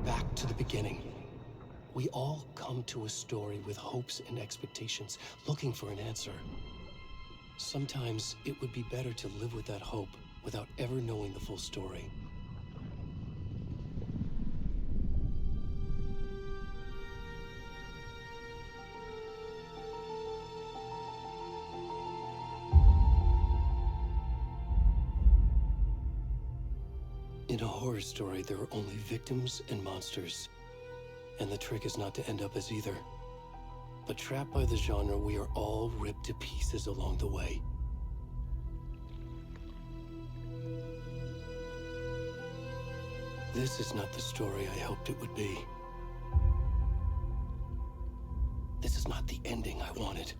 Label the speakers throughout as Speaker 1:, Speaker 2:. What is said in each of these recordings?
Speaker 1: back to the beginning. We all come to a story with hopes and expectations, looking for an answer. Sometimes it would be better to live with that hope without ever knowing the full story. In a horror story, there are only victims and monsters. And the trick is not to end up as either. But trapped by the genre, we are all ripped to pieces along the way. This is not the story I hoped it would be. This is not the ending I wanted.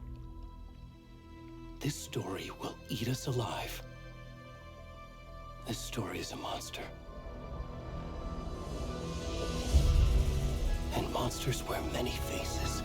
Speaker 1: This story will eat us alive. This story is a monster. And monsters wear many faces.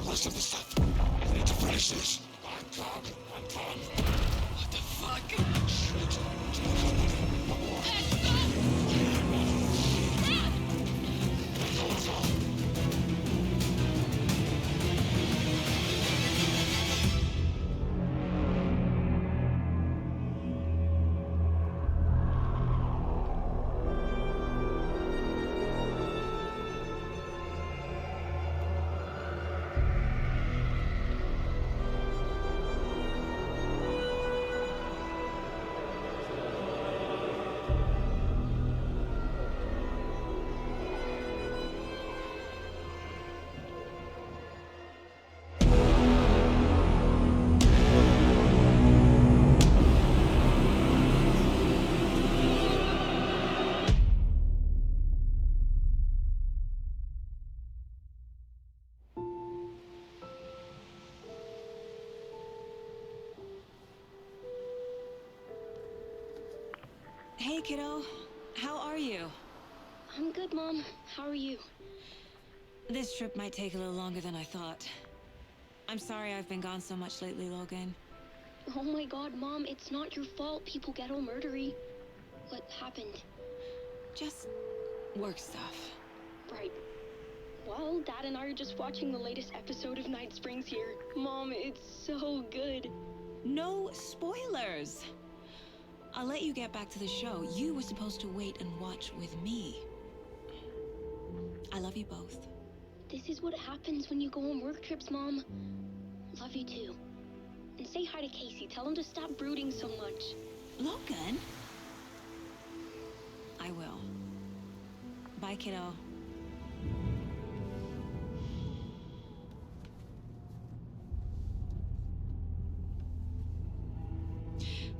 Speaker 2: rest of the stuff. I need to finish this.
Speaker 3: What the fuck?
Speaker 2: Shit.
Speaker 3: Hey, kiddo. How are you?
Speaker 4: I'm good, Mom. How are you?
Speaker 3: This trip might take a little longer than I thought. I'm sorry I've been gone so much lately, Logan.
Speaker 4: Oh my god, Mom, it's not your fault people get all murdery. What happened?
Speaker 3: Just work stuff.
Speaker 4: Right. Well, Dad and I are just watching the latest episode of Night Springs here. Mom, it's so good.
Speaker 3: No spoilers! I'll let you get back to the show. You were supposed to wait and watch with me. I love you both.
Speaker 4: This is what happens when you go on work trips, Mom. Love you too. And say hi to Casey. Tell him to stop brooding so much.
Speaker 3: Logan? I will. Bye, kiddo.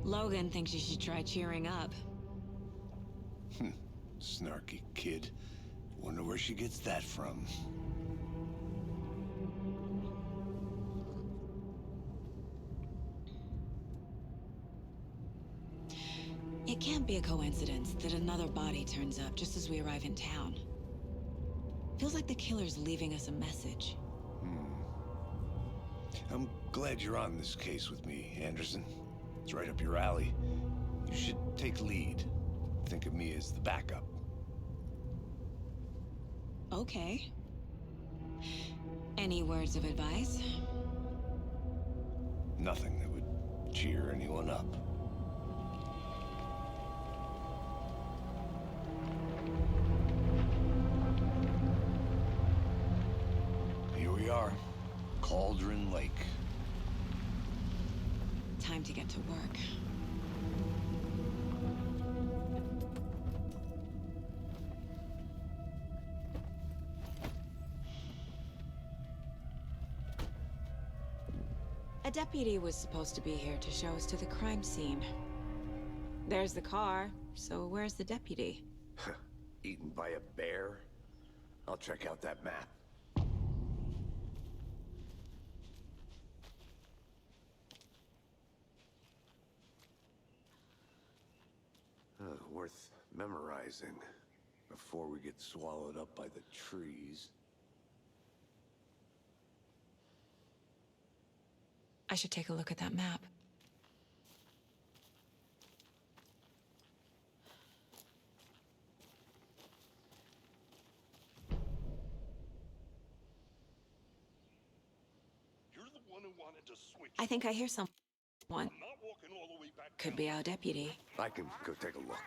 Speaker 3: Logan thinks you should try cheering up.
Speaker 2: Snarky kid. Wonder where she gets that from.
Speaker 3: It can't be a coincidence that another body turns up just as we arrive in town. Feels like the killer's leaving us a message.
Speaker 2: I'm glad you're on this case with me, Anderson. It's right up your alley. You should take lead. Think of me as the backup.
Speaker 3: Okay. Any words of advice?
Speaker 2: Nothing that would cheer anyone up. Here we are. Cauldron Lake.
Speaker 3: Time to get to work. A deputy was supposed to be here to show us to the crime scene. There's the car, so where's the deputy?
Speaker 2: Eaten by a bear? I'll check out that map. Worth memorizing before we get swallowed up by the trees.
Speaker 3: I should take a look at that map.
Speaker 5: You're the one who wanted to switch.
Speaker 3: I think I hear someone.
Speaker 5: I'm not walking all the way back.
Speaker 3: Could be our deputy.
Speaker 2: I can go take a look.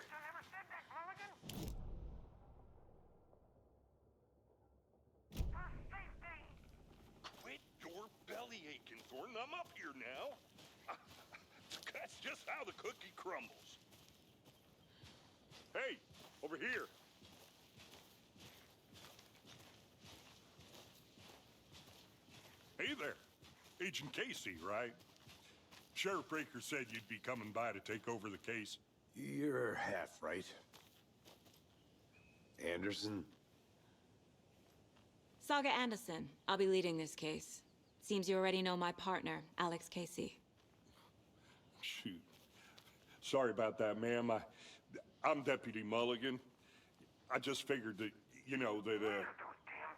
Speaker 5: Quit your belly aching, Thornton. I'm up here now. That's just how the cookie crumbles. Hey, over here. Hey there. Agent Casey, right? Sheriff Breaker said you'd be coming by to take over the case.
Speaker 2: You're half right. Anderson?
Speaker 3: Saga Anderson. I'll be leading this case. Seems you already know my partner, Alex Casey.
Speaker 5: Shoot. Sorry about that, ma'am. I'm Deputy Mulligan. I just figured that, you know, that,
Speaker 6: Those damn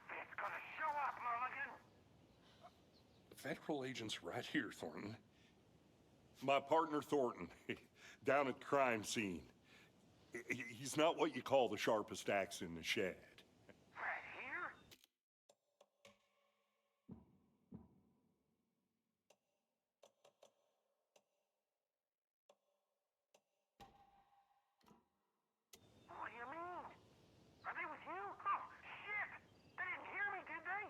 Speaker 6: feds gonna show up, Mulligan.
Speaker 5: federal agent's right here, Thornton. My partner, Thornton, down at the crime scene. He's not what you call the sharpest axe in the shed.
Speaker 6: Right here? What do you mean? Are they with you? Oh, shit! They didn't hear me, did they?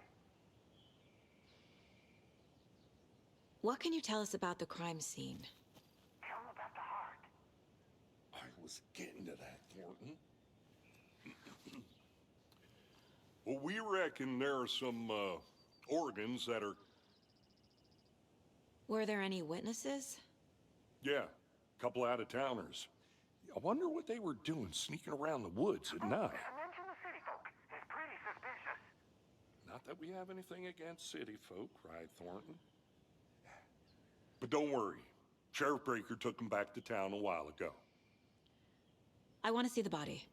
Speaker 3: What can you tell us about the crime scene?
Speaker 6: Tell them about the heart.
Speaker 5: I was getting to that, Thornton. Well, we reckon there are some, organs that are...
Speaker 3: Were there any witnesses?
Speaker 5: Yeah, a couple out-of-towners. I wonder what they were doing sneaking around the woods at night.
Speaker 6: Mention the city folk. It's pretty suspicious.
Speaker 5: Not that we have anything against city folk, right, Thornton? But don't worry. Sheriff Breaker took them back to town a while ago.
Speaker 3: I want to see the body.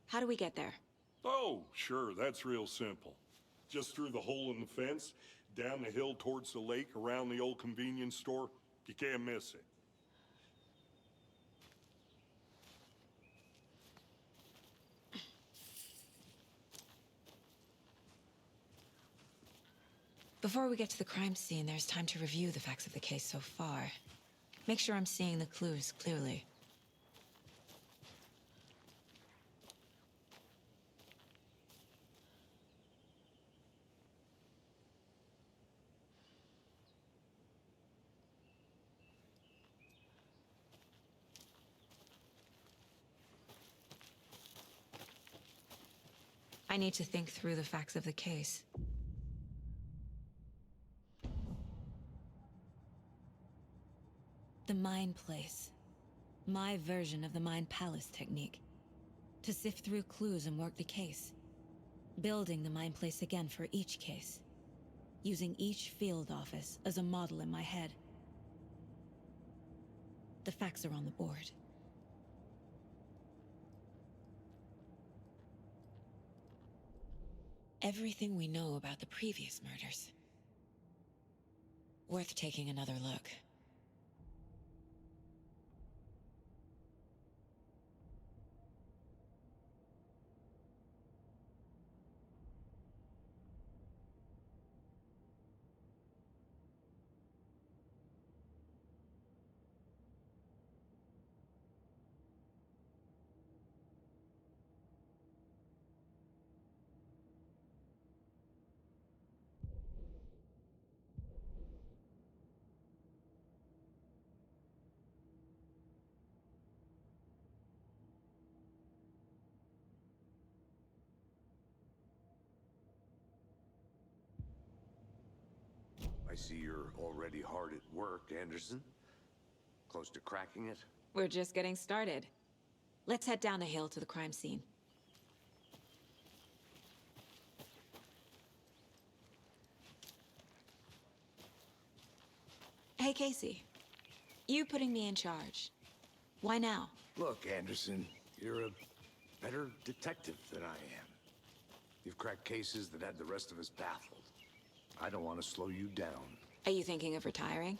Speaker 3: How do we get there?
Speaker 5: Oh, sure, that's real simple. Just through the hole in the fence, down the hill towards the lake, around the old convenience store. You can't miss it.
Speaker 3: Before we get to the crime scene, there's time to review the facts of the case so far. Make sure I'm seeing the clues clearly. I need to think through the facts of the case. The Mind Place. My version of the Mind Palace technique. To sift through clues and work the case. Building the Mind Place again for each case. Using each field office as a model in my head. The facts are on the board. Everything we know about the previous murders. Worth taking another look.
Speaker 2: I see you're already hard at work, Anderson. Close to cracking it?
Speaker 3: We're just getting started. Let's head down the hill to the crime scene. Hey, Casey. You putting me in charge. Why now?
Speaker 2: Look, Anderson, you're a better detective than I am. You've cracked cases that had the rest of us baffled. I don't want to slow you down.
Speaker 3: Are you thinking of retiring?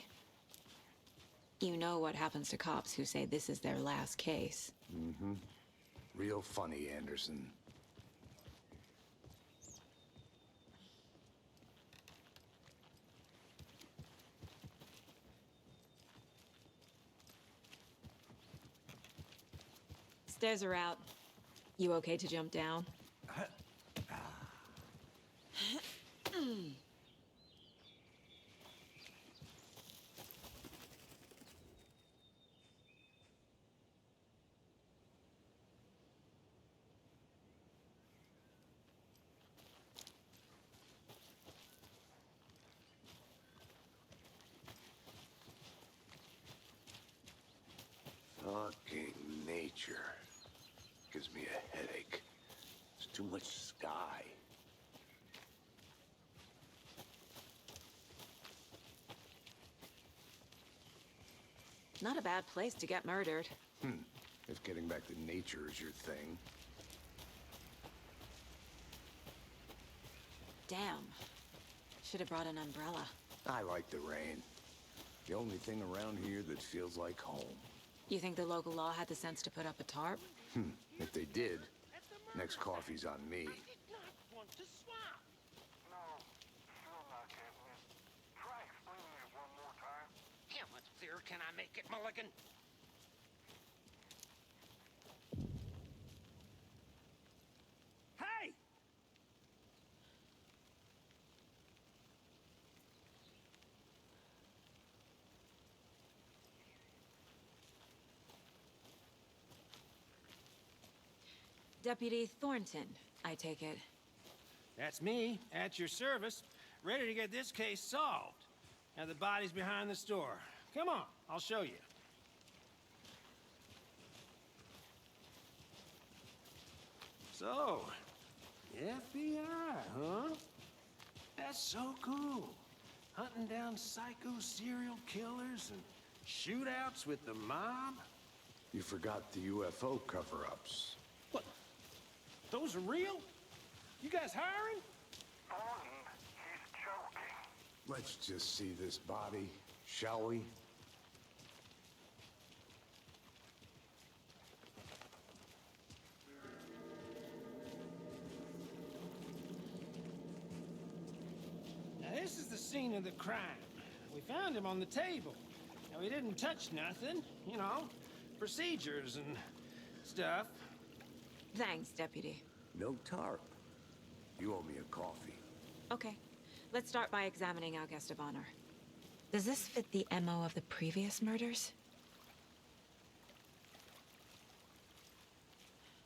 Speaker 3: You know what happens to cops who say this is their last case.
Speaker 2: Mm-hmm. Real funny, Anderson.
Speaker 3: Stairs are out. You okay to jump down?
Speaker 2: Fucking nature. Gives me a headache. There's too much sky.
Speaker 3: Not a bad place to get murdered.
Speaker 2: If getting back to nature is your thing.
Speaker 3: Damn. Should have brought an umbrella.
Speaker 2: I like the rain. The only thing around here that feels like home.
Speaker 3: You think the local law had the sense to put up a tarp?
Speaker 2: If they did, next coffee's on me.
Speaker 6: I did not want to swap. No, still not getting it. Try explaining it one more time. How much clearer can I make it, Mulligan? Hey!
Speaker 3: Deputy Thornton, I take it.
Speaker 7: That's me, at your service, ready to get this case solved. Now the body's behind the store. Come on, I'll show you. So, FBI, huh? That's so cool. Hunting down psycho serial killers and shootouts with the mob.
Speaker 2: You forgot the UFO cover-ups.
Speaker 7: What? Those are real? You guys hiring?
Speaker 6: Thornton, he's joking.
Speaker 2: Let's just see this body, shall we?
Speaker 7: Now this is the scene of the crime. We found him on the table. Now we didn't touch nothing, you know, procedures and stuff.
Speaker 3: Thanks, Deputy.
Speaker 2: No tarp. You owe me a coffee.
Speaker 3: Okay, let's start by examining our guest of honor. Does this fit the MO of the previous murders?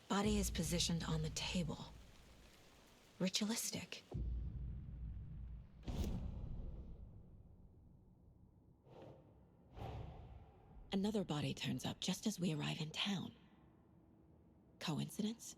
Speaker 3: Body is positioned on the table. Ritualistic. Another body turns up just as we arrive in town. Coincidence?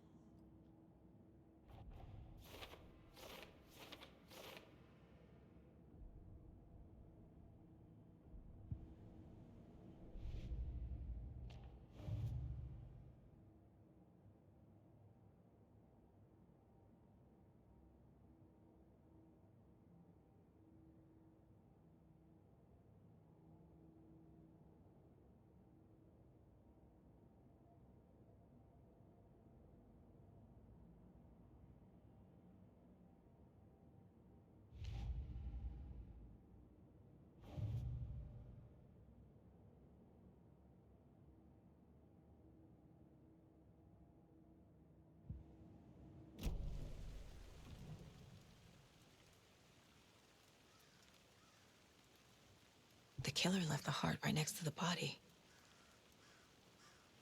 Speaker 3: The killer left the heart right next to the body.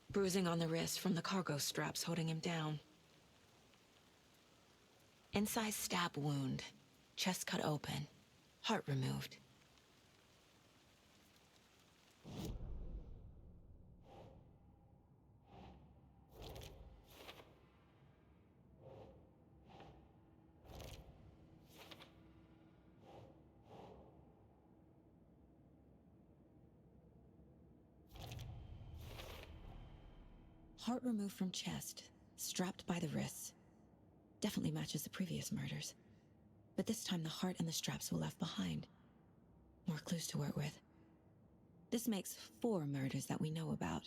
Speaker 3: Bruising on the wrist from the cargo straps holding him down. Inside stab wound, chest cut open, heart removed. Heart removed from chest, strapped by the wrists. Definitely matches the previous murders. But this time the heart and the straps were left behind. More clues to work with. This makes 4 murders that we know about.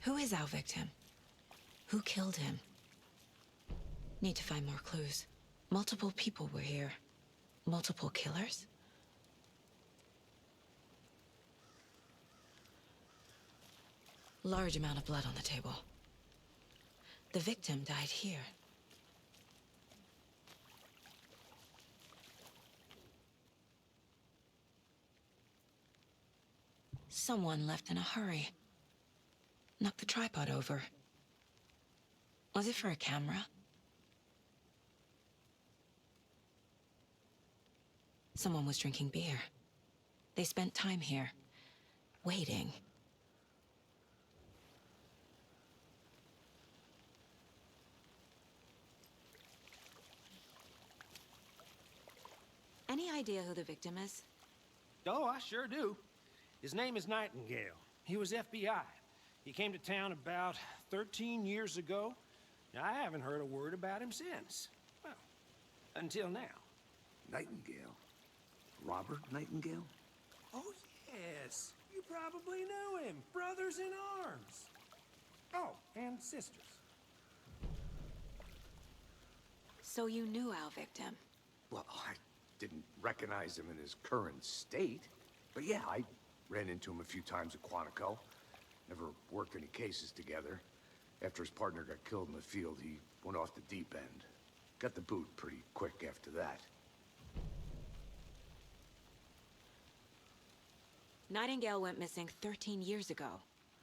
Speaker 3: Who is our victim? Who killed him? Need to find more clues. Multiple people were here. Multiple killers? Large amount of blood on the table. The victim died here. Someone left in a hurry. Knocked the tripod over. Was it for a camera? Someone was drinking beer. They spent time here, waiting. Any idea who the victim is?
Speaker 7: Oh, I sure do. His name is Nightingale. He was FBI. He came to town about 13 years ago. I haven't heard a word about him since. Well, until now.
Speaker 2: Nightingale? Robert Nightingale?
Speaker 7: Oh, yes. You probably knew him. Brothers in arms. Oh, and sisters.
Speaker 3: So you knew our victim?
Speaker 2: Well, I didn't recognize him in his current state. But yeah, I ran into him a few times at Quantico. Never worked any cases together. After his partner got killed in the field, he went off the deep end. Got the boot pretty quick after that.
Speaker 3: Nightingale went missing 13 years ago,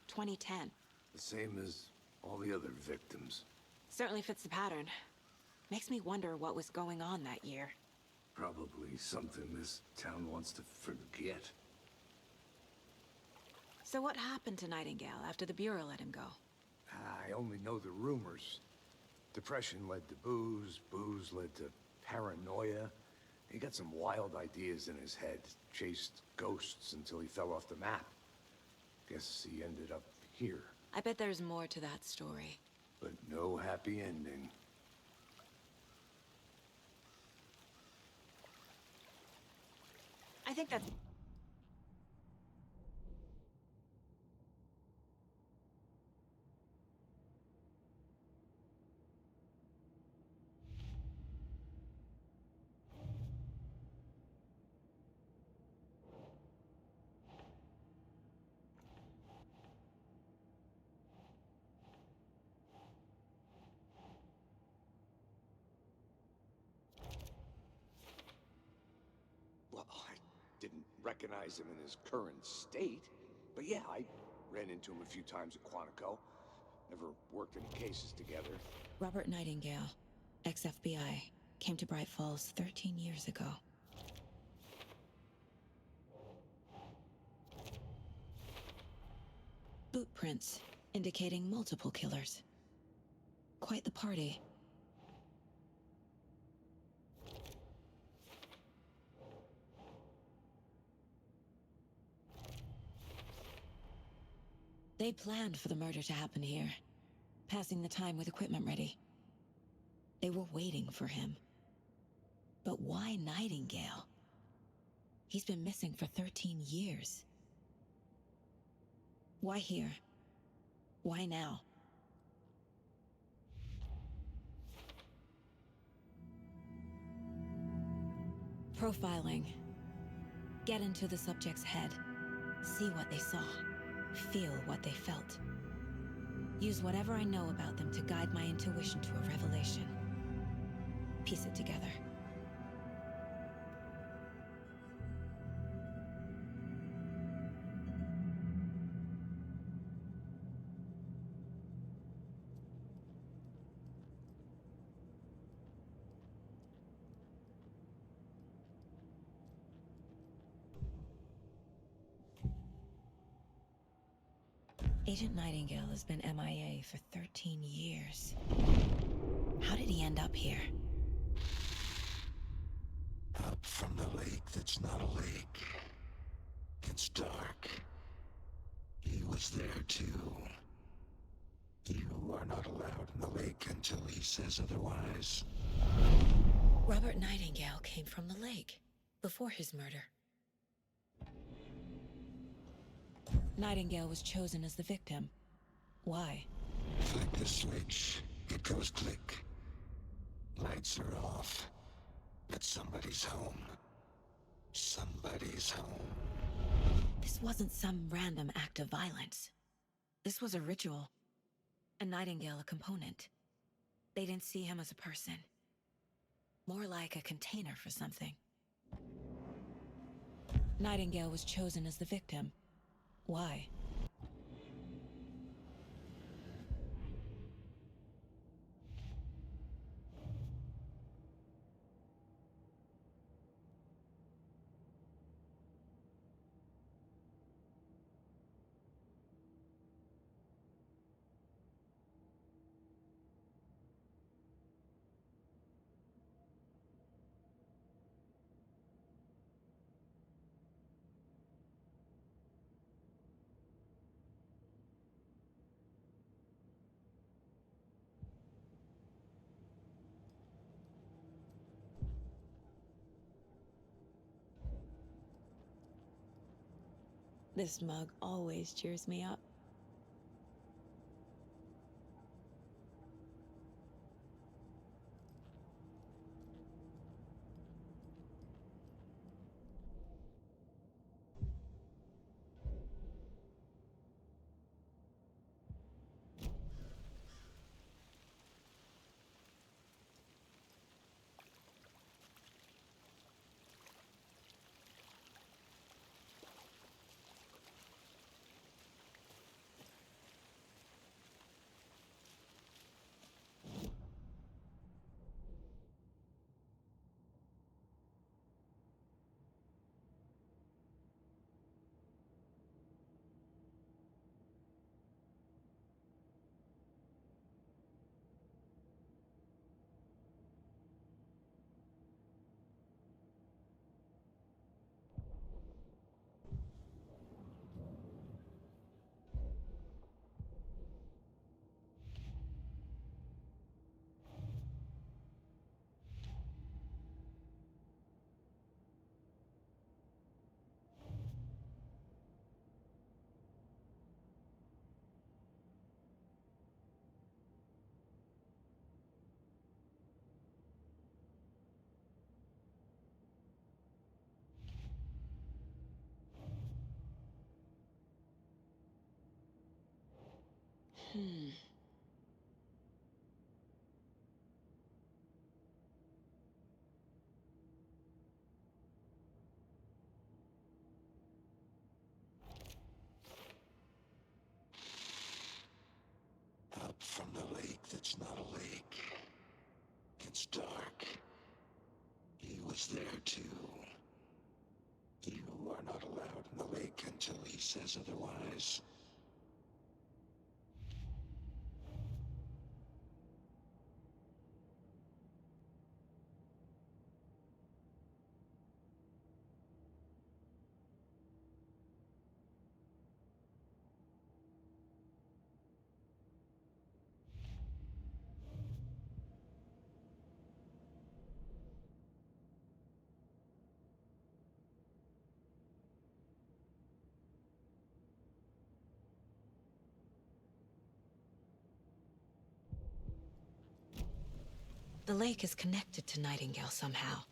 Speaker 3: 2010.
Speaker 2: The same as all the other victims.
Speaker 3: Certainly fits the pattern. Makes me wonder what was going on that year.
Speaker 2: Probably something this town wants to forget.
Speaker 3: So what happened to Nightingale after the Bureau let him go?
Speaker 2: I only know the rumors. Depression led to booze, booze led to paranoia. He got some wild ideas in his head, chased ghosts until he fell off the map. Guess he ended up here,
Speaker 3: I bet there's more to that story.
Speaker 2: but no happy ending.
Speaker 3: I think that's...
Speaker 2: Well, I didn't recognize him in his current state. But yeah, I ran into him a few times at Quantico. Never worked any cases together.
Speaker 3: Robert Nightingale, ex-FBI, came to Bright Falls 13 years ago. Boot prints indicating multiple killers. Quite the party. They planned for the murder to happen here, passing the time with equipment ready. They were waiting for him. But why Nightingale? He's been missing for 13 years. Why here? Why now? Profiling. Get into the subject's head. See what they saw. Feel what they felt. Use whatever I know about them to guide my intuition to a revelation. Piece it together. Agent Nightingale has been MIA for 13 years. How did he end up here?
Speaker 8: Up from the lake that's not a lake. It's dark. He was there too. You are not allowed in the lake until he says otherwise.
Speaker 3: Robert Nightingale came from the lake, before his murder. Nightingale was chosen as the victim. Why?
Speaker 8: Flick the switch, it goes click. Lights are off. But somebody's home. Somebody's home.
Speaker 3: This wasn't some random act of violence. This was a ritual. And Nightingale a component. They didn't see him as a person. More like a container for something. Nightingale was chosen as the victim. Why? This mug always cheers me up.
Speaker 8: Up from the lake that's not a lake. It's dark. He was there too. You are not allowed in the lake until he says otherwise.
Speaker 3: The lake is connected to Nightingale somehow.